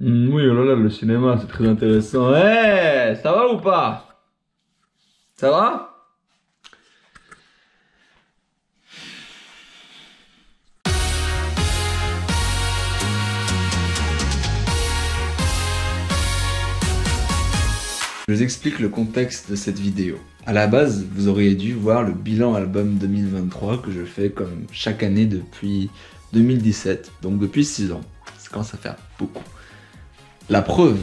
Oui, oh là là, le cinéma, c'est très intéressant. Eh, ça va ou pas? Ça va? Je vous explique le contexte de cette vidéo. À la base, vous auriez dû voir le bilan album 2023 que je fais comme chaque année depuis 2017, donc depuis 6 ans. Ça commence à faire beaucoup. La preuve,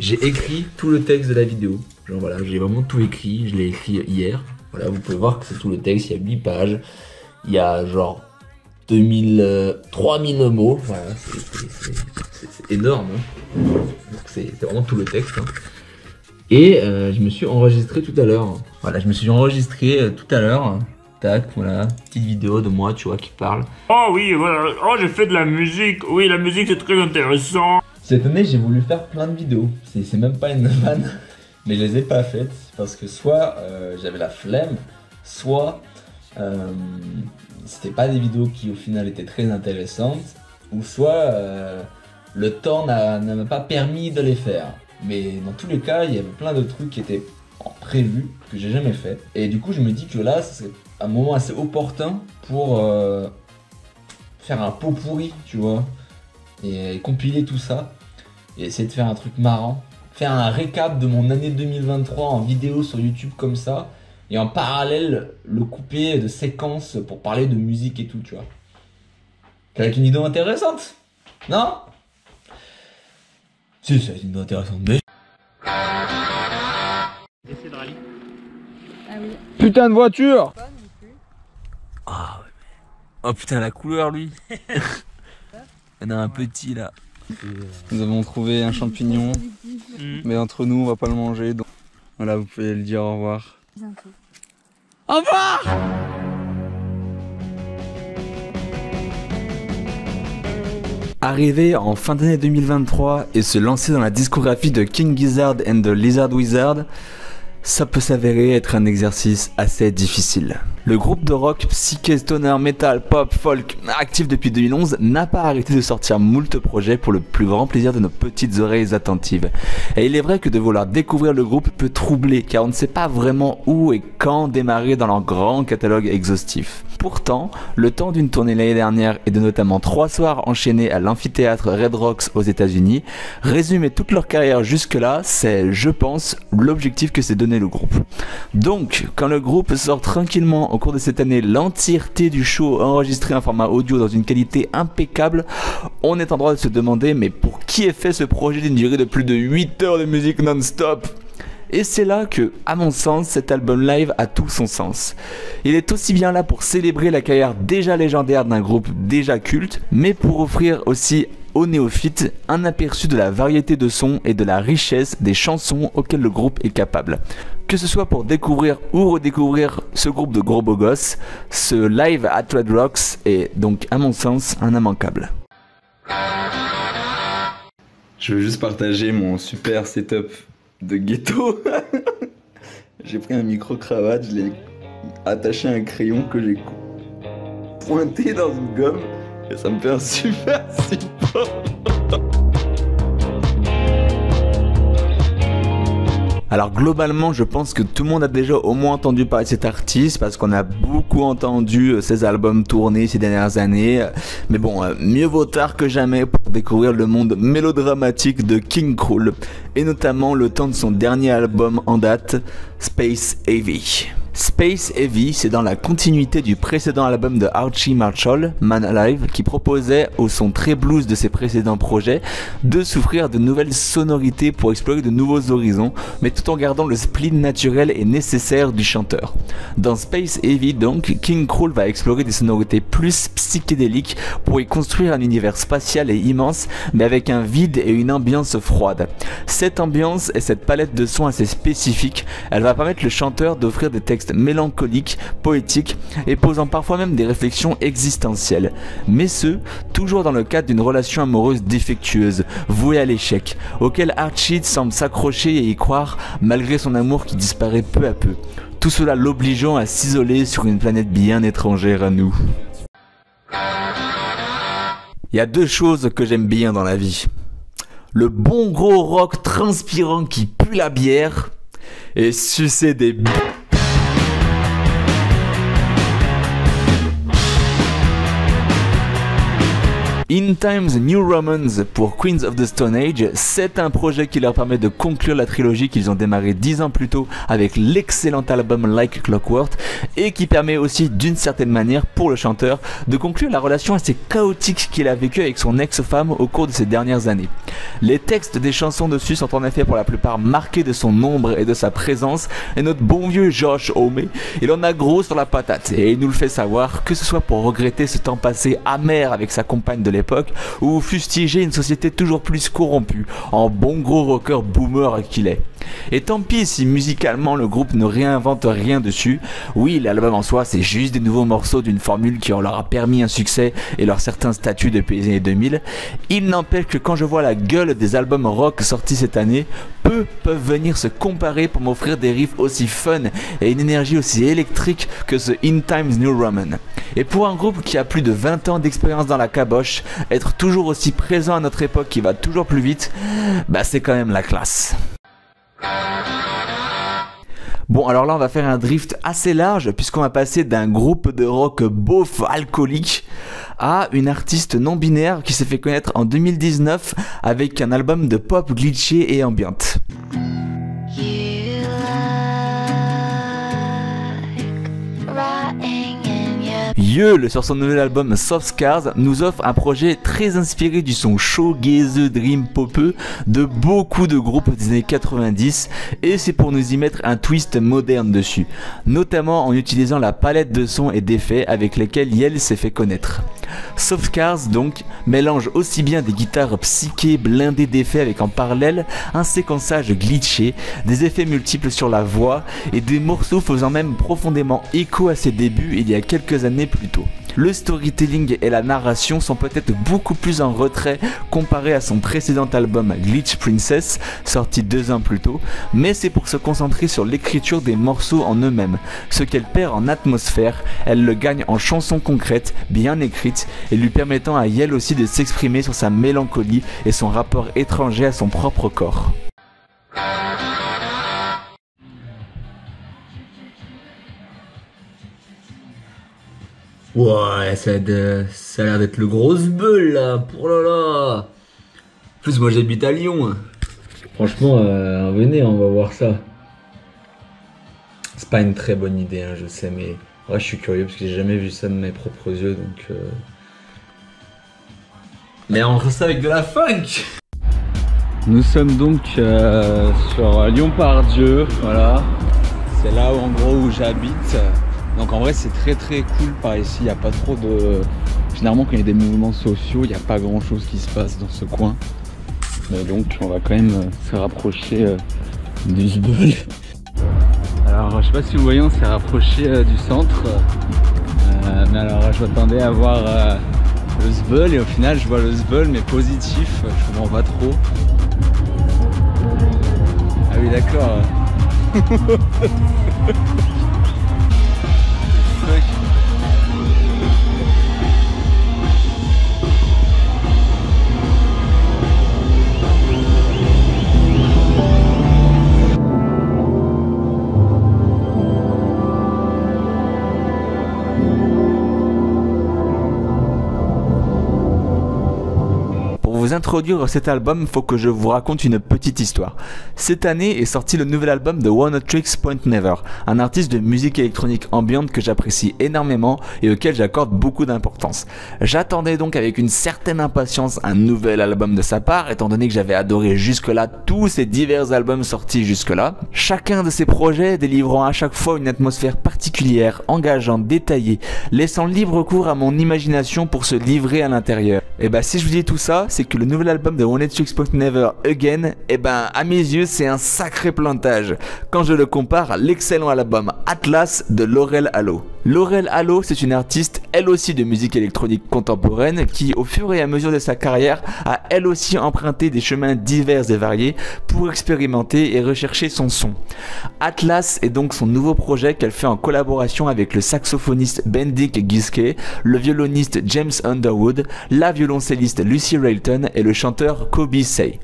j'ai écrit tout le texte de la vidéo. Genre voilà, j'ai vraiment tout écrit, je l'ai écrit hier. Voilà, vous pouvez voir que c'est tout le texte, il y a 8 pages. Il y a genre 3000 mots, voilà, c'est énorme. Hein. C'est vraiment tout le texte. Hein. Et je me suis enregistré tout à l'heure. Voilà, je me suis enregistré tout à l'heure. Tac, voilà, petite vidéo de moi, tu vois, qui parle. Oh oui, voilà, oh j'ai fait de la musique. Oui, la musique c'est très intéressant. Cette année, j'ai voulu faire plein de vidéos. C'est même pas une vanne, mais je les ai pas faites parce que soit j'avais la flemme, soit c'était pas des vidéos qui au final étaient très intéressantes, ou soit le temps ne m'a pas permis de les faire. Mais dans tous les cas, il y avait plein de trucs qui étaient prévus, que j'ai jamais fait. Et du coup, je me dis que là, c'est un moment assez opportun pour faire un pot pourri, tu vois, et compiler tout ça, et essayer de faire un truc marrant. Faire un récap de mon année 2023 en vidéo sur YouTube comme ça, et en parallèle, le couper de séquences pour parler de musique et tout, tu vois. Avec une idée intéressante, non? Si, c'est une idée intéressante, mais... Ah oui. Putain de voiture! Pas non plus. Ah ouais, mais... Oh putain, la couleur, lui. On a un petit, là. Nous avons trouvé un champignon, mais entre nous, on va pas le manger, donc... Voilà, vous pouvez le dire au revoir. Bientôt. Au revoir! Arriver en fin d'année 2023 et se lancer dans la discographie de King Gizzard and the Lizard Wizard, ça peut s'avérer être un exercice assez difficile. Le groupe de rock, psyché, stoner, metal, pop, folk, actif depuis 2011, n'a pas arrêté de sortir moult projets pour le plus grand plaisir de nos petites oreilles attentives. Et il est vrai que de vouloir découvrir le groupe peut troubler, car on ne sait pas vraiment où et quand démarrer dans leur grand catalogue exhaustif. Pourtant, le temps d'une tournée l'année dernière et de notamment 3 soirs enchaînés à l'amphithéâtre Red Rocks aux États-Unis, résumer toute leur carrière jusque-là, c'est, je pense, l'objectif que s'est donné le groupe. Donc, quand le groupe sort tranquillement au cours de cette année l'entièreté du show enregistré en format audio dans une qualité impeccable, on est en droit de se demander mais pour qui est fait ce projet d'une durée de plus de 8 heures de musique non-stop ? Et c'est là que, à mon sens, cet album live a tout son sens. Il est aussi bien là pour célébrer la carrière déjà légendaire d'un groupe déjà culte, mais pour offrir aussi aux néophytes un aperçu de la variété de sons et de la richesse des chansons auxquelles le groupe est capable. Que ce soit pour découvrir ou redécouvrir ce groupe de gros beaux gosses, ce live at Red Rocks est donc, à mon sens, un immanquable. Je veux juste partager mon super setup de ghetto. J'ai pris un micro-cravate, je l'ai attaché à un crayon que j'ai pointé dans une gomme et ça me fait un super support. Alors globalement, je pense que tout le monde a déjà au moins entendu parler de cet artiste parce qu'on a beaucoup entendu ses albums tourner ces dernières années. Mais bon, mieux vaut tard que jamais pour découvrir le monde mélodramatique de King Krul et notamment le temps de son dernier album en date, Space Heavy. Space Heavy, c'est dans la continuité du précédent album de Archie Marshall, Man Alive, qui proposait, au son très blues de ses précédents projets, de s'offrir de nouvelles sonorités pour explorer de nouveaux horizons, mais tout en gardant le spleen naturel et nécessaire du chanteur. Dans Space Heavy donc, King Krul va explorer des sonorités plus psychédéliques pour y construire un univers spatial et immense, mais avec un vide et une ambiance froide. Cette ambiance et cette palette de sons assez spécifiques, elle va permettre le chanteur d'offrir des textes mélancoliques, poétiques et posant parfois même des réflexions existentielles. Mais ce, toujours dans le cadre d'une relation amoureuse défectueuse, vouée à l'échec, auquel Archie semble s'accrocher et y croire malgré son amour qui disparaît peu à peu. Tout cela l'obligeant à s'isoler sur une planète bien étrangère à nous. Il y a 2 choses que j'aime bien dans la vie. Le bon gros rock transpirant qui pue la bière et sucer des In Times New Romans pour Queens of the Stone Age, c'est un projet qui leur permet de conclure la trilogie qu'ils ont démarré 10 ans plus tôt avec l'excellent album Like Clockwork et qui permet aussi d'une certaine manière pour le chanteur de conclure la relation assez chaotique qu'il a vécue avec son ex-femme au cours de ces dernières années. Les textes des chansons dessus sont en effet pour la plupart marqués de son ombre et de sa présence et notre bon vieux Josh Homme, il en a gros sur la patate et il nous le fait savoir, que ce soit pour regretter ce temps passé amer avec sa compagne de l'époque ou fustiger une société toujours plus corrompue en bon gros rocker boomer qu'il est. Et tant pis si musicalement le groupe ne réinvente rien dessus. Oui, l'album en soi c'est juste des nouveaux morceaux d'une formule qui leur a permis un succès et leur certain statut depuis les années 2000. Il n'empêche que quand je vois la gueule des albums rock sortis cette année, peu peuvent venir se comparer pour m'offrir des riffs aussi fun et une énergie aussi électrique que ce In Times New Roman. Et pour un groupe qui a plus de 20 ans d'expérience dans la caboche, être toujours aussi présent à notre époque qui va toujours plus vite, bah c'est quand même la classe. Bon, alors là on va faire un drift assez large puisqu'on va passer d'un groupe de rock beauf alcoolique à une artiste non binaire qui s'est fait connaître en 2019 avec un album de pop glitché et ambiante. Yeul, sur son nouvel album Soft Scars, nous offre un projet très inspiré du son chaud, gaiseux, dream popeux de beaucoup de groupes des années 90 et c'est pour nous y mettre un twist moderne dessus, notamment en utilisant la palette de sons et d'effets avec lesquels Yel s'est fait connaître. Soft Scars donc mélange aussi bien des guitares psychées blindées d'effets avec en parallèle un séquençage glitché, des effets multiples sur la voix et des morceaux faisant même profondément écho à ses débuts il y a quelques années plus tôt. Le storytelling et la narration sont peut-être beaucoup plus en retrait comparé à son précédent album Glitch Princess, sorti 2 ans plus tôt, mais c'est pour se concentrer sur l'écriture des morceaux en eux-mêmes. Ce qu'elle perd en atmosphère, elle le gagne en chansons concrètes, bien écrites, et lui permettant à Yel aussi de s'exprimer sur sa mélancolie et son rapport étranger à son propre corps. Ouais, ça a l'air d'être le gros bull là, pour là là. En plus, moi j'habite à Lyon. Franchement, venez, on va voir ça. C'est pas une très bonne idée, hein, je sais, mais ouais, je suis curieux parce que j'ai jamais vu ça de mes propres yeux, donc. Mais on fait ça avec de la funk. Nous sommes donc sur Lyon-Part-Dieu, voilà. C'est là où, en gros où j'habite. Donc en vrai c'est très très cool par ici, il n'y a pas trop de... Généralement quand il y a des mouvements sociaux, il n'y a pas grand chose qui se passe dans ce coin. Mais donc on va quand même se rapprocher du Sbeul. Alors je sais pas si vous voyez, on s'est rapproché du centre. Mais alors je m'attendais à voir le Sbeul et au final je vois le Sbeul mais positif, je comprends pas trop. Ah oui d'accord. Pour vous introduire cet album, faut que je vous raconte une petite histoire. Cette année est sorti le nouvel album de Oneohtrix Point Never, un artiste de musique électronique ambiante que j'apprécie énormément et auquel j'accorde beaucoup d'importance. J'attendais donc avec une certaine impatience un nouvel album de sa part, étant donné que j'avais adoré jusque-là tous ces divers albums sortis jusque-là. Chacun de ces projets délivrant à chaque fois une atmosphère particulière, engageante, détaillée, laissant libre cours à mon imagination pour se livrer à l'intérieur. Et bah si je vous dis tout ça, c'est que le nouvel album de Oneohtrix Point Never Again, et ben à mes yeux c'est un sacré plantage quand je le compare à l'excellent album Atlas de Laurel Hallow. Laurel Hallow, c'est une artiste elle aussi de musique électronique contemporaine qui au fur et à mesure de sa carrière a elle aussi emprunté des chemins divers et variés pour expérimenter et rechercher son son. Atlas est donc son nouveau projet qu'elle fait en collaboration avec le saxophoniste Bendik Gizke, le violoniste James Underwood, la violoncelliste Lucy Railton et le chanteur Kobe Say.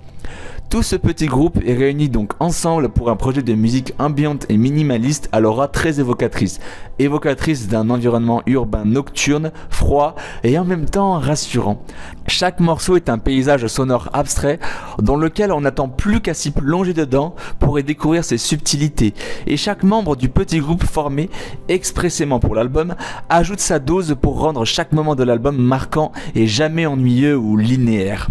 Tout ce petit groupe est réuni donc ensemble pour un projet de musique ambiante et minimaliste à l'aura très évocatrice. Évocatrice d'un environnement urbain nocturne, froid et en même temps rassurant. Chaque morceau est un paysage sonore abstrait dans lequel on n'attend plus qu'à s'y plonger dedans pour y découvrir ses subtilités. Et chaque membre du petit groupe formé expressément pour l'album ajoute sa dose pour rendre chaque moment de l'album marquant et jamais ennuyeux ou linéaire.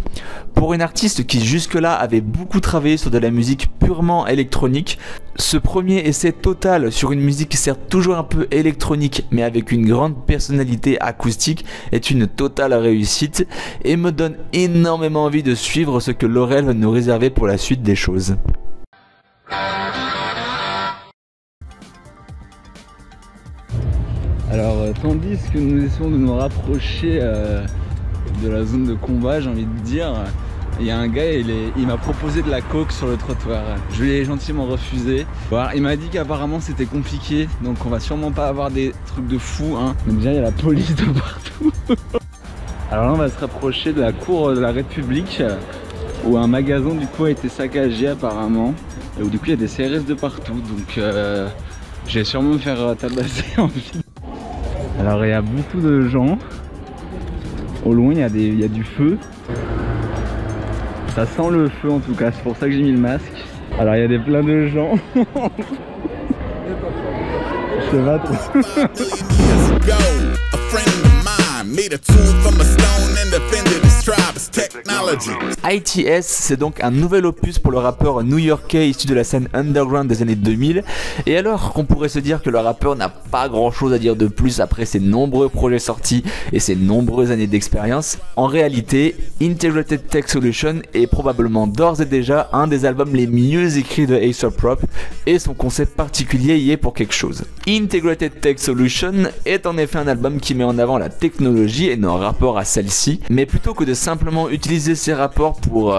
Pour une artiste qui jusque-là avait beaucoup travaillé sur de la musique purement électronique, ce premier essai total sur une musique certes toujours un peu électronique mais avec une grande personnalité acoustique est une totale réussite et me donne énormément envie de suivre ce que Laurel va nous réserver pour la suite des choses. Alors tandis que nous essayons de nous rapprocher de la zone de combat, j'ai envie de dire, il y a un gars, il m'a proposé de la coke sur le trottoir. Je lui ai gentiment refusé. Il m'a dit qu'apparemment c'était compliqué, donc on va sûrement pas avoir des trucs de fou, hein. Mais déjà il y a la police de partout. Alors là on va se rapprocher de la cour de la République, où un magasin du coup a été saccagé apparemment, et où du coup il y a des CRS de partout, donc je vais sûrement me faire tabasser en ville. Alors il y a beaucoup de gens. Au loin il y a du feu. Ça sent le feu en tout cas, c'est pour ça que j'ai mis le masque. Alors il y a plein de gens. Je sais pas trop. ITS, c'est donc un nouvel opus pour le rappeur new-yorkais issu de la scène underground des années 2000. Et alors qu'on pourrait se dire que le rappeur n'a pas grand chose à dire de plus après ses nombreux projets sortis et ses nombreuses années d'expérience, en réalité, Integrated Tech Solution est probablement d'ores et déjà un des albums les mieux écrits de A$AP Rocky et son concept particulier y est pour quelque chose. Integrated Tech Solution est en effet un album qui met en avant la technologie et nos rapports à celle-ci, mais plutôt que de simplement utiliser ces rapports pour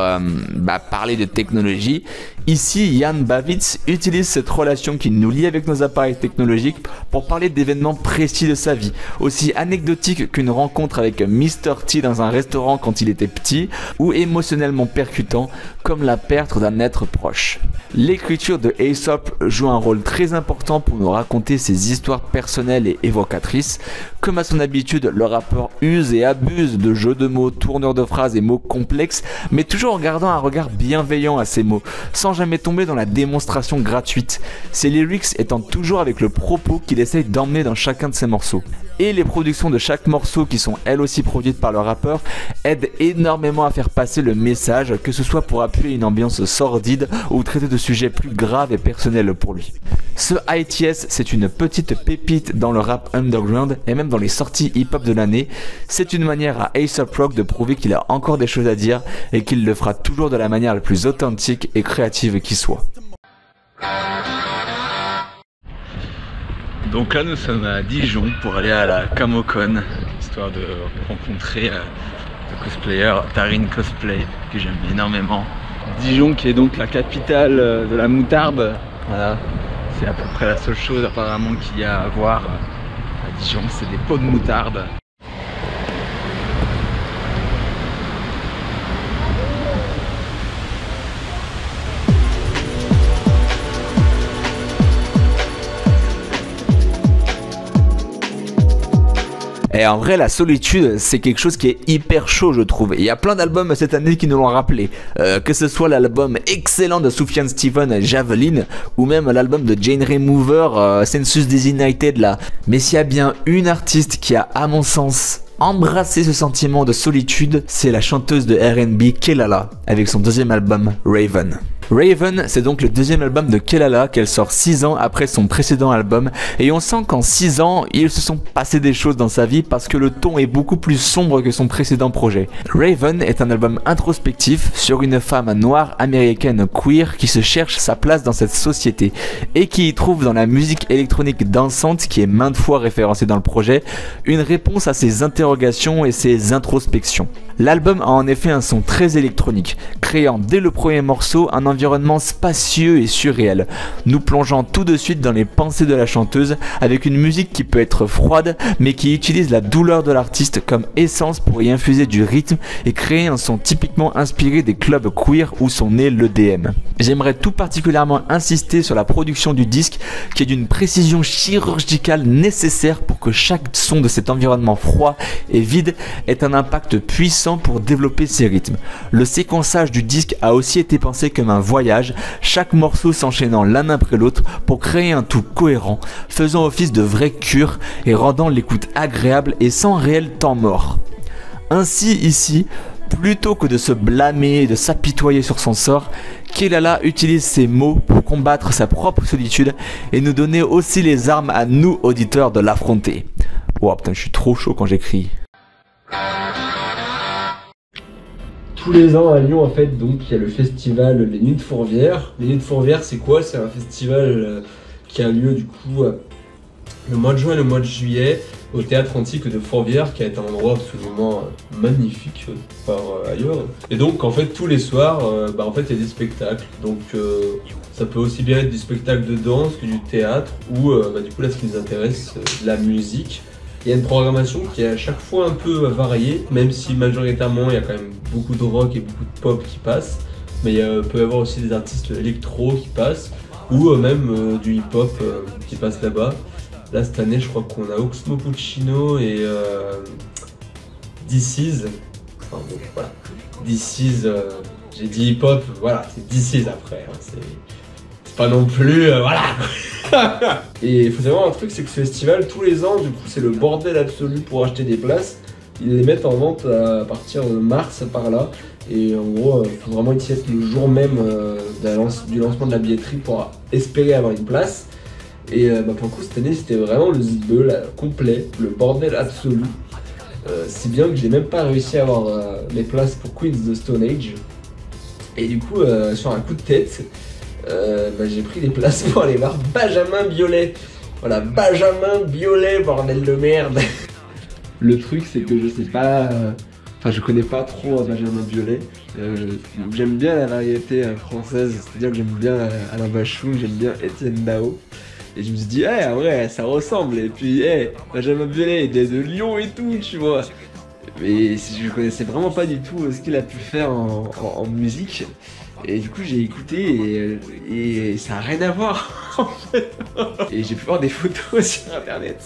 parler de technologie, ici Jan Bavitz utilise cette relation qui nous lie avec nos appareils technologiques pour parler d'événements précis de sa vie, aussi anecdotiques qu'une rencontre avec Mr. T dans un restaurant quand il était petit, ou émotionnellement percutant comme la perte d'un être proche. L'écriture de A$AP joue un rôle très important pour nous raconter ses histoires personnelles et évocatrices. Comme à son habitude, le rappeur use et abuse de jeux de mots, tourneurs de phrases et mots complexes, mais toujours en gardant un regard bienveillant à ces mots, sans jamais tomber dans la démonstration gratuite, ses lyrics étant toujours avec le propos qu'il essaye d'emmener dans chacun de ses morceaux. Et les productions de chaque morceau, qui sont elles aussi produites par le rappeur, aident énormément à faire passer le message, que ce soit pour appuyer une ambiance sordide ou traiter de sujets plus graves et personnels pour lui. Ce ITS, c'est une petite pépite dans le rap underground et même dans les sorties hip-hop de l'année. C'est une manière à A$AP Rocky de prouver qu'il a encore des choses à dire et qu'il le fera toujours de la manière la plus authentique et créative qui soit. Donc là nous sommes à Dijon pour aller à la Camocon, histoire de rencontrer le cosplayer Tarin Cosplay, que j'aime énormément. Dijon qui est donc la capitale de la moutarde, voilà. C'est à peu près la seule chose apparemment qu'il y a à voir à Dijon, c'est des pots de moutarde. Et en vrai, la solitude, c'est quelque chose qui est hyper chaud, je trouve. Il y a plein d'albums cette année qui nous l'ont rappelé. Que ce soit l'album excellent de Sufjan Stevens, Javelin, ou même l'album de Jane Remover, Census Designated, là. Mais s'il y a bien une artiste qui a, à mon sens, embrassé ce sentiment de solitude, c'est la chanteuse de R&B Kelala, avec son deuxième album, Raven. Raven, c'est donc le deuxième album de Kelala qu'elle sort 6 ans après son précédent album, et on sent qu'en 6 ans, il se sont passé des choses dans sa vie parce que le ton est beaucoup plus sombre que son précédent projet. Raven est un album introspectif sur une femme noire américaine queer qui se cherche sa place dans cette société et qui y trouve dans la musique électronique dansante qui est maintes fois référencée dans le projet une réponse à ses interrogations et ses introspections. L'album a en effet un son très électronique, créant dès le premier morceau un environnement spacieux et surréel, nous plongeant tout de suite dans les pensées de la chanteuse avec une musique qui peut être froide mais qui utilise la douleur de l'artiste comme essence pour y infuser du rythme et créer un son typiquement inspiré des clubs queer où sont nés l'EDM. J'aimerais tout particulièrement insister sur la production du disque qui est d'une précision chirurgicale nécessaire pour que chaque son de cet environnement froid et vide ait un impact puissant pour développer ses rythmes. Le séquençage du disque a aussi été pensé comme un voyage, chaque morceau s'enchaînant l'un après l'autre pour créer un tout cohérent, faisant office de vraie cure et rendant l'écoute agréable et sans réel temps mort. Ainsi ici, plutôt que de se blâmer et de s'apitoyer sur son sort, Kelala utilise ses mots pour combattre sa propre solitude et nous donner aussi les armes à nous auditeurs de l'affronter. Wow, putain, je suis trop chaud quand j'écris. Tous les ans à Lyon, en fait, donc il y a le festival Les Nuits de Fourvière. Les Nuits de Fourvière, c'est quoi? C'est un festival qui a lieu du coup le mois de juin et le mois de juillet au théâtre antique de Fourvière, qui est un endroit absolument magnifique par ailleurs. Et donc en fait tous les soirs, en fait il y a des spectacles. Donc ça peut aussi bien être du spectacle de danse que du théâtre ou du coup là ce qui nous intéresse, la musique. Il y a une programmation qui est à chaque fois un peu variée, même si majoritairement il y a quand même beaucoup de rock et beaucoup de pop qui passent. Mais il peut y avoir aussi des artistes électro qui passent, ou même du hip-hop qui passe là-bas. Là cette année je crois qu'on a Oxmo Puccino et DC's. Enfin bon voilà, DC's, j'ai dit hip-hop, voilà, c'est DC's après, hein, c'est pas non plus, voilà. Et il faut savoir un truc, c'est que ce festival, tous les ans, du coup, c'est le bordel absolu pour acheter des places. Ils les mettent en vente à partir de mars, par là. Et en gros, il faut vraiment essayer le jour même du lancement de la billetterie pour espérer avoir une place. Et pour le coup, cette année, c'était vraiment le zbeul complet, le bordel absolu. Si bien que j'ai même pas réussi à avoir mes places pour Queens of the Stone Age. Et du coup, sur un coup de tête, j'ai pris des places pour aller voir Benjamin Biolay. Voilà, Benjamin Biolay, bordel de merde. Le truc, c'est que je sais pas... je connais pas trop Benjamin Biolay. J'aime bien la variété française, c'est-à-dire que j'aime bien Alain Bachung, j'aime bien Étienne Dao. Et je me suis dit, ouais, ça ressemble. Et puis, Benjamin Biolay, il est de Lyon et tout, tu vois. Mais je connaissais vraiment pas du tout ce qu'il a pu faire en musique. Et du coup j'ai écouté et ça n'a rien à voir en fait. Et j'ai pu voir des photos sur internet.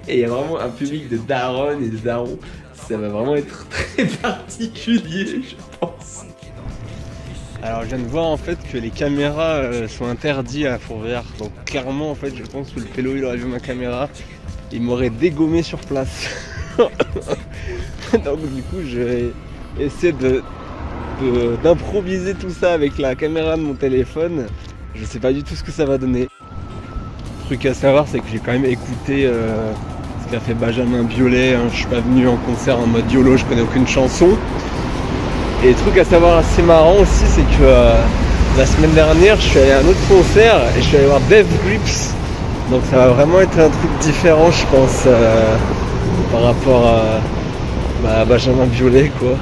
Et il y a vraiment un public de darons et de darons. Ça va vraiment être très particulier je pense. Alors je viens de voir en fait que les caméras sont interdites à Fourvière. Donc clairement en fait je pense que le pélo il aurait vu ma caméra, il m'aurait dégommé sur place. Donc du coup je vais essayer d'improviser tout ça avec la caméra de mon téléphone. Je sais pas du tout ce que ça va donner. Le truc à savoir c'est que j'ai quand même écouté ce qu'a fait Benjamin Biolay, hein. Je suis pas venu en concert en mode YOLO, je connais aucune chanson. Et le truc à savoir assez marrant aussi c'est que la semaine dernière je suis allé à un autre concert et je suis allé voir Death Grips. Donc ça va vraiment être un truc différent je pense par rapport à Benjamin Biolay quoi.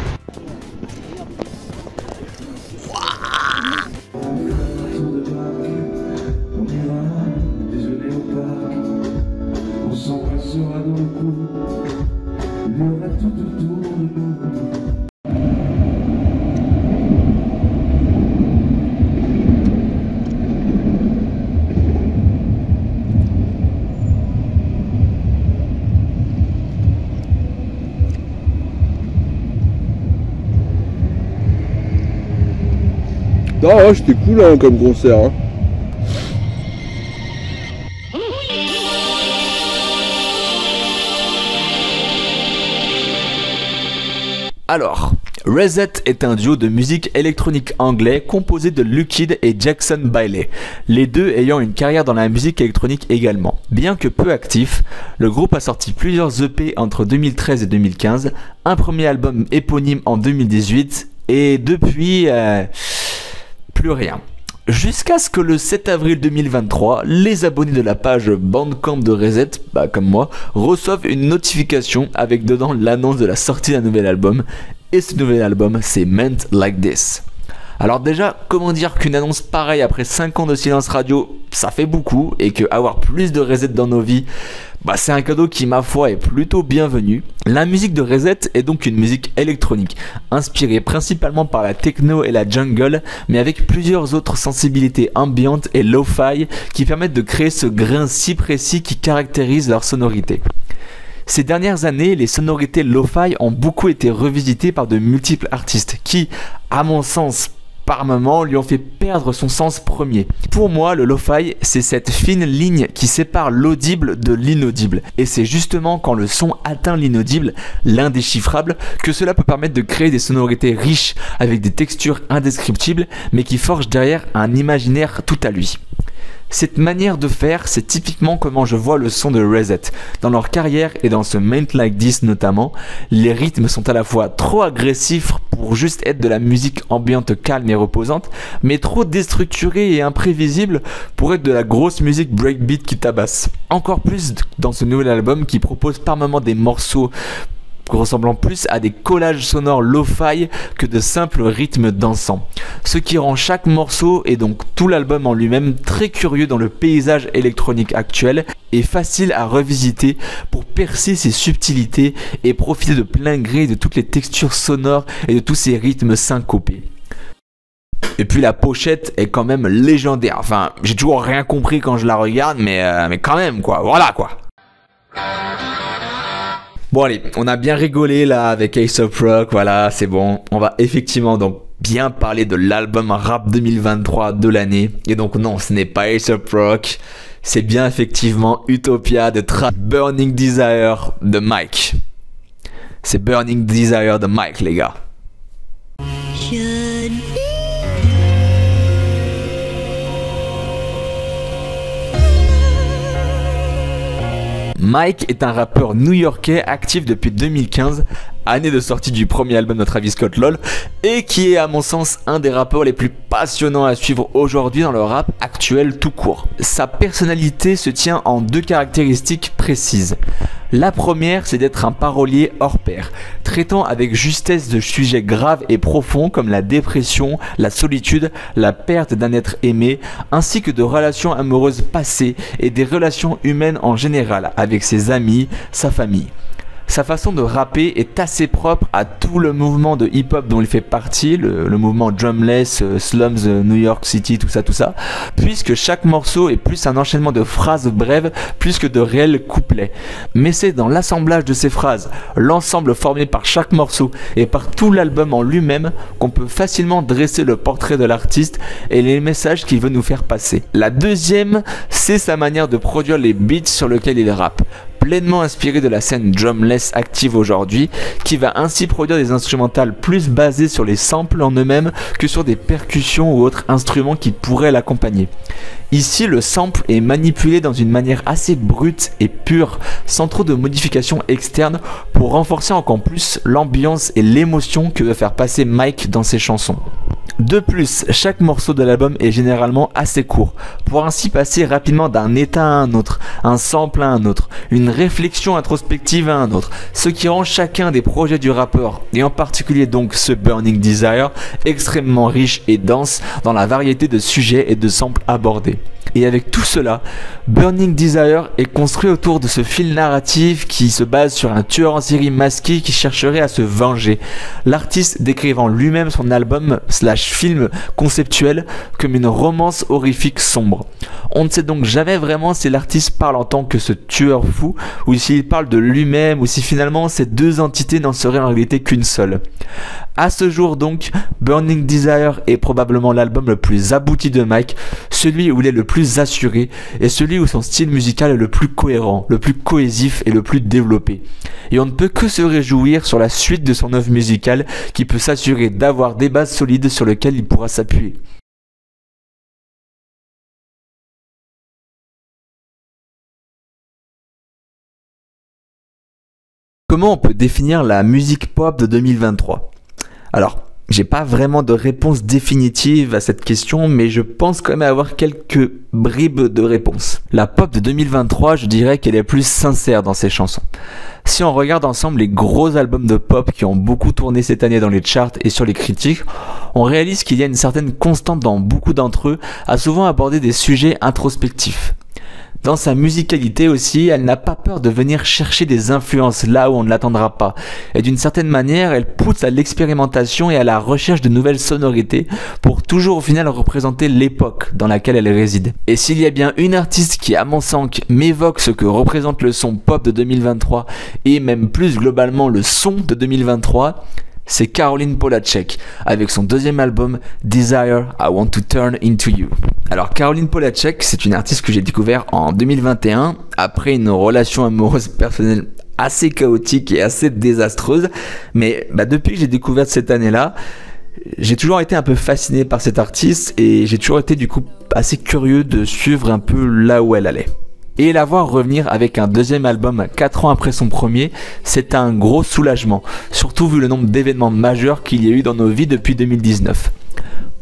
Ah, c'était cool hein, comme concert. Hein. Alors, Reset est un duo de musique électronique anglais composé de Lukid et Jackson Bailey, les deux ayant une carrière dans la musique électronique également. Bien que peu actif, le groupe a sorti plusieurs EP entre 2013 et 2015, un premier album éponyme en 2018 et depuis... plus rien. Jusqu'à ce que le 7 avril 2023, les abonnés de la page Bandcamp de Reset, comme moi, reçoivent une notification avec dedans l'annonce de la sortie d'un nouvel album. Et ce nouvel album, c'est Meant Like This. Alors déjà, comment dire qu'une annonce pareille après 5 ans de silence radio, ça fait beaucoup, et que avoir plus de Reset dans nos vies, c'est un cadeau qui, ma foi, est plutôt bienvenu. La musique de Reset est donc une musique électronique, inspirée principalement par la techno et la jungle, mais avec plusieurs autres sensibilités ambiantes et lo-fi qui permettent de créer ce grain si précis qui caractérise leur sonorité. Ces dernières années, les sonorités lo-fi ont beaucoup été revisitées par de multiples artistes qui, à mon sens, par moments, lui ont fait perdre son sens premier. Pour moi, le lo-fi, c'est cette fine ligne qui sépare l'audible de l'inaudible. Et c'est justement quand le son atteint l'inaudible, l'indéchiffrable, que cela peut permettre de créer des sonorités riches avec des textures indescriptibles, mais qui forgent derrière un imaginaire tout à lui. Cette manière de faire, c'est typiquement comment je vois le son de Reset. Dans leur carrière et dans ce Maint Like This notamment, les rythmes sont à la fois trop agressifs pour juste être de la musique ambiante calme et reposante, mais trop déstructurés et imprévisibles pour être de la grosse musique breakbeat qui tabasse. Encore plus dans ce nouvel album qui propose par moments des morceaux ressemblant plus à des collages sonores lo-fi que de simples rythmes dansants. Ce qui rend chaque morceau et donc tout l'album en lui-même très curieux dans le paysage électronique actuel et facile à revisiter pour percer ses subtilités et profiter de plein gré de toutes les textures sonores et de tous ces rythmes syncopés. Et puis la pochette est quand même légendaire. Enfin, j'ai toujours rien compris quand je la regarde, mais quand même quoi, voilà quoi. Bon allez, on a bien rigolé là avec A$AP Rock, voilà, c'est bon. On va effectivement donc bien parler de l'album rap 2023 de l'année. Et donc non, ce n'est pas A$AP Rock, c'est bien effectivement Utopia de Burning Desire de Mike. C'est Burning Desire de Mike les gars. Mike est un rappeur new-yorkais actif depuis 2015, année de sortie du premier album de Travis Scott LOL, et qui est à mon sens un des rappeurs les plus passionnants à suivre aujourd'hui dans le rap actuel tout court. Sa personnalité se tient en deux caractéristiques précises. La première, c'est d'être un parolier hors pair, traitant avec justesse de sujets graves et profonds comme la dépression, la solitude, la perte d'un être aimé, ainsi que de relations amoureuses passées et des relations humaines en général avec ses amis, sa famille. Sa façon de rapper est assez propre à tout le mouvement de hip-hop dont il fait partie, le mouvement drumless, slums, New York City, tout ça, puisque chaque morceau est plus un enchaînement de phrases brèves plus que de réels couplets. Mais c'est dans l'assemblage de ces phrases, l'ensemble formé par chaque morceau et par tout l'album en lui-même qu'on peut facilement dresser le portrait de l'artiste et les messages qu'il veut nous faire passer. La deuxième, c'est sa manière de produire les beats sur lesquels il rappe, pleinement inspiré de la scène drumless active aujourd'hui, qui va ainsi produire des instrumentales plus basées sur les samples en eux-mêmes que sur des percussions ou autres instruments qui pourraient l'accompagner. Ici, le sample est manipulé dans une manière assez brute et pure, sans trop de modifications externes, pour renforcer encore plus l'ambiance et l'émotion que veut faire passer Mike dans ses chansons. De plus, chaque morceau de l'album est généralement assez court, pour ainsi passer rapidement d'un état à un autre, un sample à un autre, une réflexion introspective à un autre, ce qui rend chacun des projets du rappeur, et en particulier donc ce Burning Desire, extrêmement riche et dense dans la variété de sujets et de samples abordés. Et avec tout cela, Burning Desire est construit autour de ce fil narratif qui se base sur un tueur en série masqué qui chercherait à se venger. L'artiste décrivant lui-même son album / film conceptuel comme une romance horrifique sombre. On ne sait donc jamais vraiment si l'artiste parle en tant que ce tueur fou ou s'il parle de lui-même ou si finalement ces deux entités n'en seraient en réalité qu'une seule. À ce jour donc, Burning Desire est probablement l'album le plus abouti de Mike, celui où il est le plus assuré et celui où son style musical est le plus cohérent, le plus cohésif et le plus développé. Et on ne peut que se réjouir sur la suite de son œuvre musicale qui peut s'assurer d'avoir des bases solides sur lesquelles il pourra s'appuyer. Comment on peut définir la musique pop de 2023 ? Alors, J'ai pas vraiment de réponse définitive à cette question, mais je pense quand même avoir quelques bribes de réponse. La pop de 2023, je dirais qu'elle est plus sincère dans ses chansons. Si on regarde ensemble les gros albums de pop qui ont beaucoup tourné cette année dans les charts et sur les critiques, on réalise qu'il y a une certaine constante dans beaucoup d'entre eux à souvent aborder des sujets introspectifs. Dans sa musicalité aussi, elle n'a pas peur de venir chercher des influences là où on ne l'attendra pas. Et d'une certaine manière, elle pousse à l'expérimentation et à la recherche de nouvelles sonorités pour toujours au final représenter l'époque dans laquelle elle réside. Et s'il y a bien une artiste qui, à mon sens, m'évoque ce que représente le son pop de 2023 et même plus globalement le son de 2023, c'est Caroline Polachek, avec son deuxième album Desire, I Want to Turn Into You. Alors Caroline Polachek, c'est une artiste que j'ai découvert en 2021, après une relation amoureuse personnelle assez chaotique et assez désastreuse, mais depuis que j'ai découvert cette année-là, j'ai toujours été un peu fasciné par cette artiste et j'ai toujours été du coup assez curieux de suivre un peu là où elle allait. Et la voir revenir avec un deuxième album 4 ans après son premier, c'est un gros soulagement, surtout vu le nombre d'événements majeurs qu'il y a eu dans nos vies depuis 2019.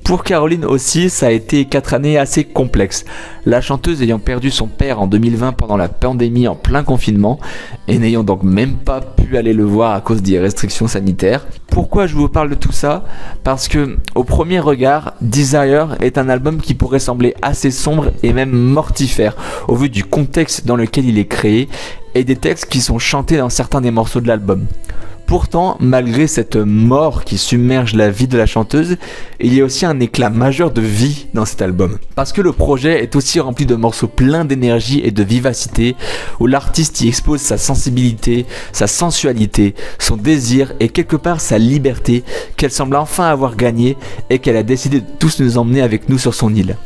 Pour Caroline aussi, ça a été 4 années assez complexes. La chanteuse ayant perdu son père en 2020 pendant la pandémie en plein confinement et n'ayant donc même pas pu aller le voir à cause des restrictions sanitaires. Pourquoi je vous parle de tout ça? Parce que, au premier regard, Desire est un album qui pourrait sembler assez sombre et même mortifère au vu du contexte dans lequel il est créé et des textes qui sont chantés dans certains des morceaux de l'album. Pourtant, malgré cette mort qui submerge la vie de la chanteuse, il y a aussi un éclat majeur de vie dans cet album. Parce que le projet est aussi rempli de morceaux pleins d'énergie et de vivacité, où l'artiste y expose sa sensibilité, sa sensualité, son désir et quelque part sa liberté, qu'elle semble enfin avoir gagné et qu'elle a décidé de tous nous emmener avec nous sur son île.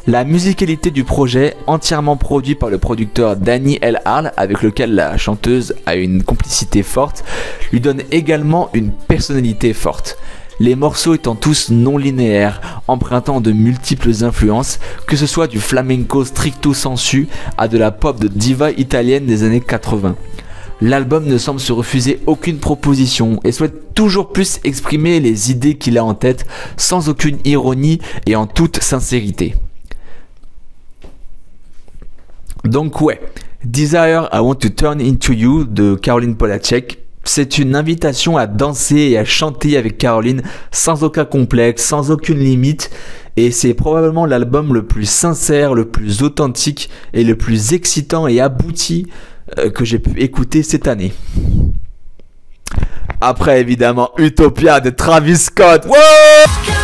La musicalité du projet, entièrement produit par le producteur Danny L. Harle, avec lequel la chanteuse a une complicité forte, lui donne également une personnalité forte. Les morceaux étant tous non linéaires, empruntant de multiples influences, que ce soit du flamenco stricto sensu à de la pop de diva italienne des années 80. L'album ne semble se refuser aucune proposition et souhaite toujours plus exprimer les idées qu'il a en tête, sans aucune ironie et en toute sincérité. Donc ouais, Desire, I Want to Turn Into You de Caroline Polachek, c'est une invitation à danser et à chanter avec Caroline sans aucun complexe, sans aucune limite, et c'est probablement l'album le plus sincère, le plus authentique et le plus excitant et abouti que j'ai pu écouter cette année. Après évidemment Utopia de Travis Scott. Wow!